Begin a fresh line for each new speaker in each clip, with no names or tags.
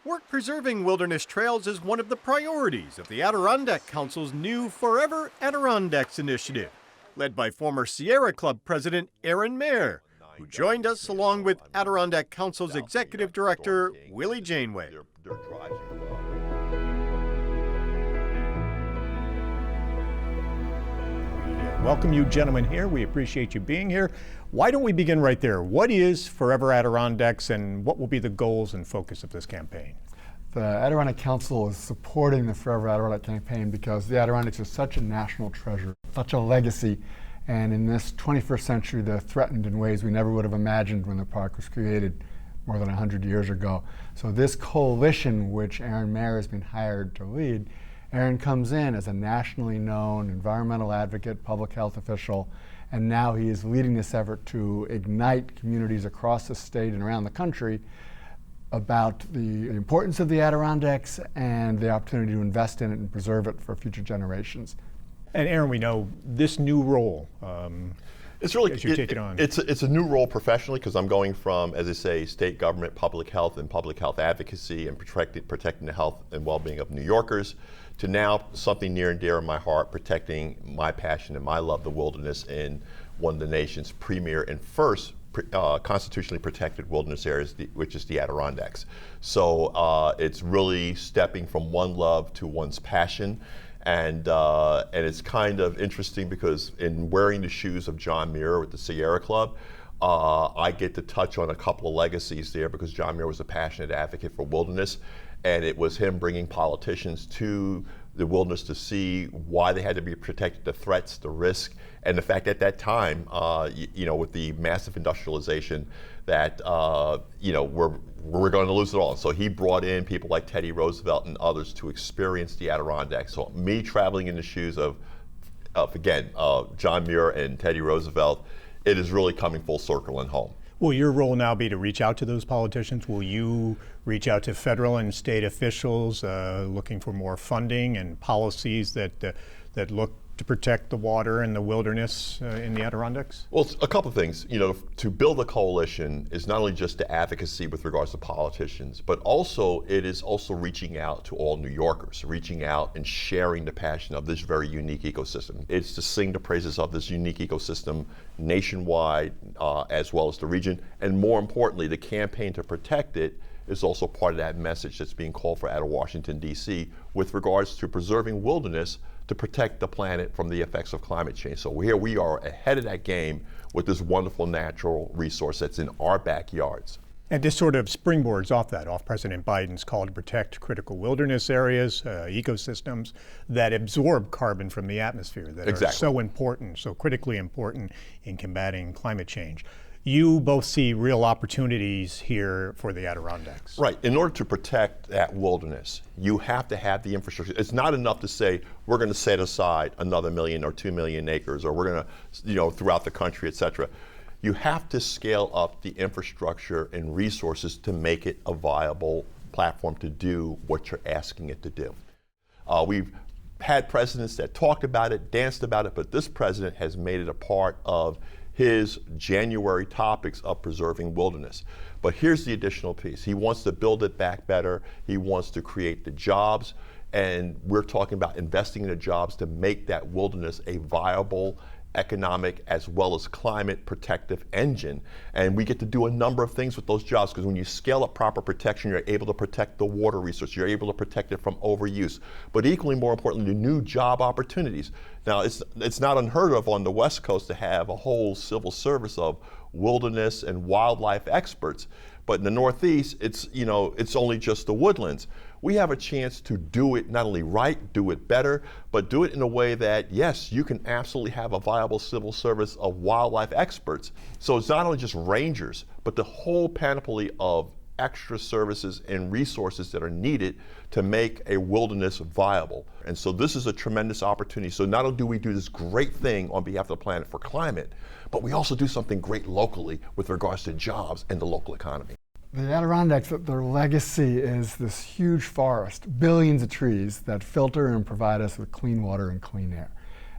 Work preserving wilderness trails is one of the priorities of the Adirondack Council's new Forever Adirondacks initiative, led by former Sierra Club president Aaron Mayer, who joined us along with Adirondack Council's executive director, Willie Janeway.
Welcome you gentlemen here. We appreciate you being here. Why don't we begin right there? What is Forever Adirondacks and what will be the goals and focus of this campaign?
The Adirondack Council is supporting the Forever Adirondack campaign because the Adirondacks are such a national treasure, such a legacy, and in this 21st century they're threatened in ways we never would have imagined when the park was created more than 100 years ago. So this coalition, which Aaron Mayer has been hired to lead, Aaron comes in as a nationally known environmental advocate, public health official, and now he is leading this effort to ignite communities across the state and around the country about the importance of the Adirondacks and the opportunity to invest in it and preserve it for future generations.
And Aaron, we know this new role.
It's really
as you take it on.
It's a new role professionally because I'm going from, as I say, state government, public health, and public health advocacy and protecting the health and well-being of New Yorkers, to now something near and dear in my heart, protecting my passion and my love, the wilderness, in one of the nation's premier and first constitutionally protected wilderness areas, which is the Adirondacks. So it's really stepping from one love to one's passion. And it's kind of interesting because in wearing the shoes of John Muir with the Sierra Club, I get to touch on a couple of legacies there because John Muir was a passionate advocate for wilderness, and it was him bringing politicians to the wilderness to see why they had to be protected, the threats, the risk, and the fact at that time, with the massive industrialization that, we're going to lose it all. So he brought in people like Teddy Roosevelt and others to experience the Adirondacks. So me traveling in the shoes of John Muir and Teddy Roosevelt, it is really coming full circle and home.
Will your role now be to reach out to those politicians? Will you reach out to federal and state officials looking for more funding and policies that look to protect the water and the wilderness in the Adirondacks?
Well, it's a couple of things. To build a coalition is not only just the advocacy with regards to politicians, but also it is also reaching out to all New Yorkers, reaching out and sharing the passion of this very unique ecosystem. It's to sing the praises of this unique ecosystem nationwide, as well as the region, and more importantly, the campaign to protect it is also part of that message that's being called for out of Washington, D.C. with regards to preserving wilderness to protect the planet from the effects of climate change. So here we are ahead of that game with this wonderful natural resource that's in our backyards.
And this sort of springboards off President Biden's call to protect critical wilderness areas, ecosystems that absorb carbon from the atmosphere, that are so important, so critically important in combating climate change. You both see real opportunities here for the Adirondacks.
Right. In order to protect that wilderness, you have to have the infrastructure. It's not enough to say we're going to set aside another 1 million or 2 million acres, or we're going to, throughout the country, et cetera. You have to scale up the infrastructure and resources to make it a viable platform to do what you're asking it to do. We've had presidents that talked about it, danced about it, but this president has made it a part of his January topics of preserving wilderness. But here's the additional piece. He wants to build it back better. He wants to create the jobs. And we're talking about investing in the jobs to make that wilderness a viable economic as well as climate protective engine. And we get to do a number of things with those jobs because when you scale up proper protection, you're able to protect the water resource, you're able to protect it from overuse. But equally more importantly, the new job opportunities. Now, it's not unheard of on the West Coast to have a whole civil service of wilderness and wildlife experts. But in the Northeast, it's only just the woodlands. We have a chance to do it not only right, do it better, but do it in a way that, yes, you can absolutely have a viable civil service of wildlife experts. So it's not only just rangers, but the whole panoply of extra services and resources that are needed to make a wilderness viable. And so this is a tremendous opportunity. So not only do we do this great thing on behalf of the planet for climate, but we also do something great locally with regards to jobs and the local economy.
The Adirondacks, their legacy is this huge forest, billions of trees that filter and provide us with clean water and clean air.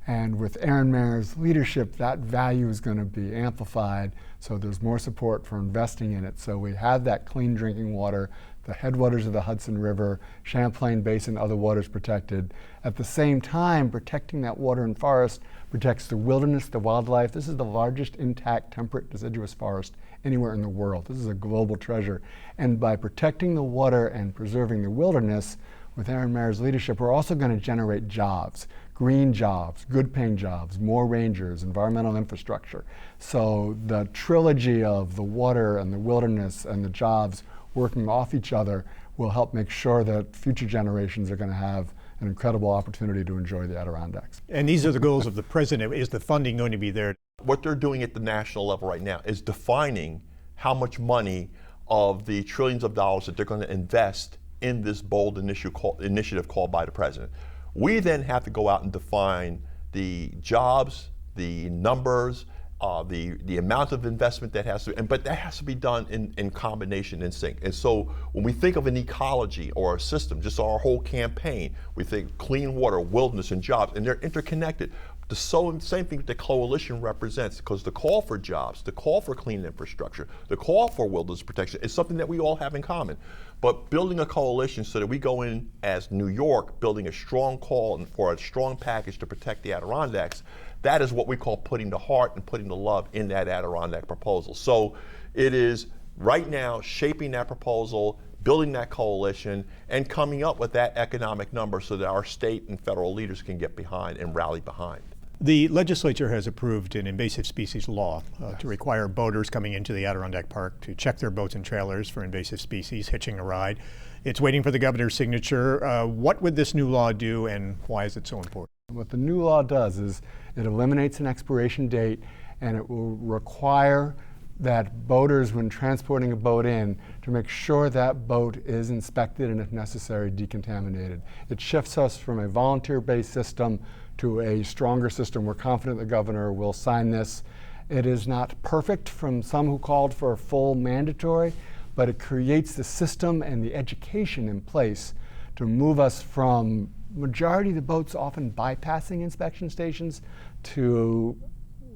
And with Aaron Mayer's leadership, that value is going to be amplified, so there's more support for investing in it. So we have that clean drinking water the headwaters of the Hudson River, Champlain Basin, other waters protected. At the same time, protecting that water and forest protects the wilderness, the wildlife. This is the largest intact temperate deciduous forest anywhere in the world. This is a global treasure. And by protecting the water and preserving the wilderness, with Aaron Maier's leadership, we're also going to generate jobs, green jobs, good paying jobs, more rangers, environmental infrastructure. So the trilogy of the water and the wilderness and the jobs working off each other will help make sure that future generations are going to have an incredible opportunity to enjoy the Adirondacks.
And these are the goals of the president. Is the funding going to be there?
What they're doing at the national level right now is defining how much money of the trillions of dollars that they're going to invest in this bold initiative called by the president. We then have to go out and define the jobs, the numbers, the amount of investment that has to, but that has to be done in combination, in sync. And so when we think of an ecology or a system, just our whole campaign, we think clean water, wilderness, and jobs, and they're interconnected. The same thing the coalition represents, because the call for jobs, the call for clean infrastructure, the call for wilderness protection is something that we all have in common. But building a coalition so that we go in as New York, building a strong call and for a strong package to protect the Adirondacks, that is what we call putting the heart and putting the love in that Adirondack proposal. So it is right now shaping that proposal, building that coalition, and coming up with that economic number so that our state and federal leaders can get behind and rally behind.
The legislature has approved an invasive species law to require boaters coming into the Adirondack Park to check their boats and trailers for invasive species, hitching a ride. It's waiting for the governor's signature. What would this new law do, and why is it so important?
What the new law does is it eliminates an expiration date, and it will require that boaters, when transporting a boat in, to make sure that boat is inspected and, if necessary, decontaminated. It shifts us from a volunteer-based system to a stronger system. We're confident the governor will sign this. It is not perfect from some who called for a full mandatory, but it creates the system and the education in place to move us from majority of the boats often bypassing inspection stations to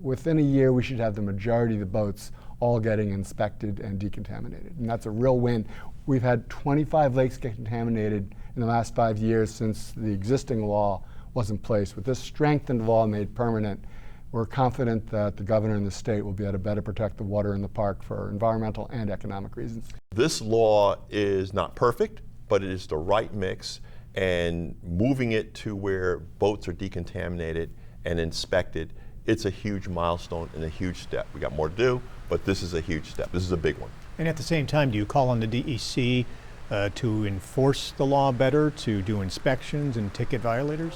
within a year we should have the majority of the boats all getting inspected and decontaminated. And that's a real win. We've had 25 lakes get contaminated in the last 5 years since the existing law was in place. With this strengthened law made permanent, we're confident that the governor and the state will be able to better protect the water in the park for environmental and economic reasons.
This law is not perfect, but it is the right mix, and moving it to where boats are decontaminated and inspected, it's a huge milestone and a huge step. We got more to do, but this is a huge step. This is a big one.
And at the same time, do you call on the DEC to enforce the law better, to do inspections and ticket violators?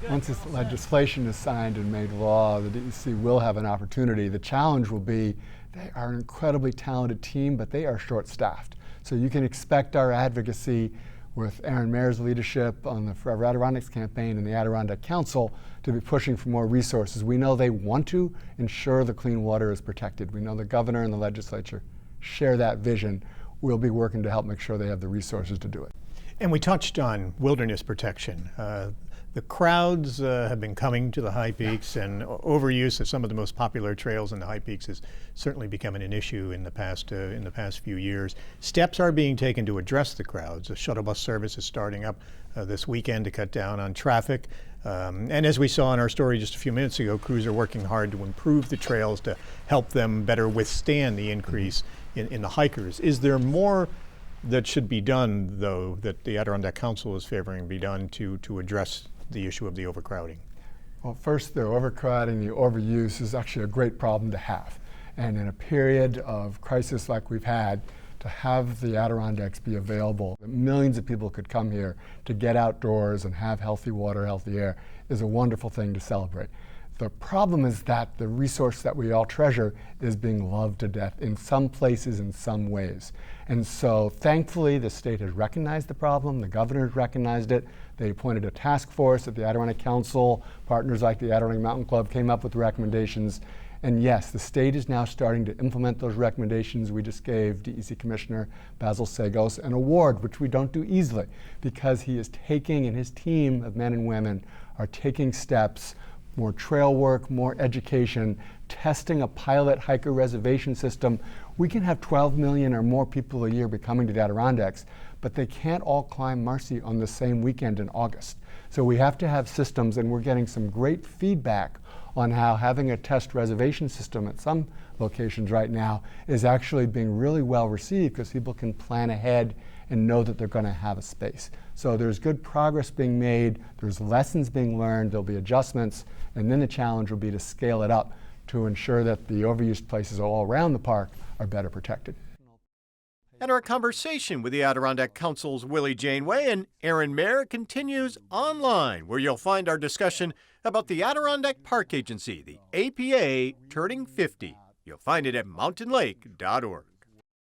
Once this legislation is signed and made law, the DEC will have an opportunity. The challenge will be they are an incredibly talented team, but they are short-staffed. So you can expect our advocacy with Aaron Maier's leadership on the Forever Adirondacks campaign and the Adirondack Council to be pushing for more resources. We know they want to ensure the clean water is protected. We know the governor and the legislature share that vision. We'll be working to help make sure they have the resources to do it.
And we touched on wilderness protection. The crowds have been coming to the high peaks, and overuse of some of the most popular trails in the high peaks is certainly becoming an issue in the past few years. Steps are being taken to address the crowds. A shuttle bus service is starting up this weekend to cut down on traffic. And as we saw in our story just a few minutes ago, crews are working hard to improve the trails to help them better withstand the increase in the hikers. Is there more that should be done, though, that the Adirondack Council is favoring be done to address the issue of the overcrowding?
Well, first, the overcrowding, the overuse is actually a great problem to have. And in a period of crisis like we've had, to have the Adirondacks be available, that millions of people could come here to get outdoors and have healthy water, healthy air, is a wonderful thing to celebrate. The problem is that the resource that we all treasure is being loved to death in some places, in some ways. And so thankfully the state has recognized the problem, the governor has recognized it, they appointed a task force at the Adirondack Council, partners like the Adirondack Mountain Club came up with recommendations. And yes, the state is now starting to implement those recommendations. We just gave DEC Commissioner Basil Sagos an award, which we don't do easily, because he is taking, and his team of men and women are taking steps, more trail work, more education, testing a pilot hiker reservation system. We can have 12 million or more people a year be coming to the Adirondacks, but they can't all climb Marcy on the same weekend in August. So we have to have systems, and we're getting some great feedback on how having a test reservation system at some locations right now is actually being really well received because people can plan ahead and know that they're going to have a space. So there's good progress being made, there's lessons being learned, there'll be adjustments, and then the challenge will be to scale it up to ensure that the overused places all around the park are better protected.
And our conversation with the Adirondack Council's Willie Janeway and Aaron Mayer continues online, where you'll find our discussion about the Adirondack Park Agency, the APA, turning 50. You'll find it at mountainlake.org.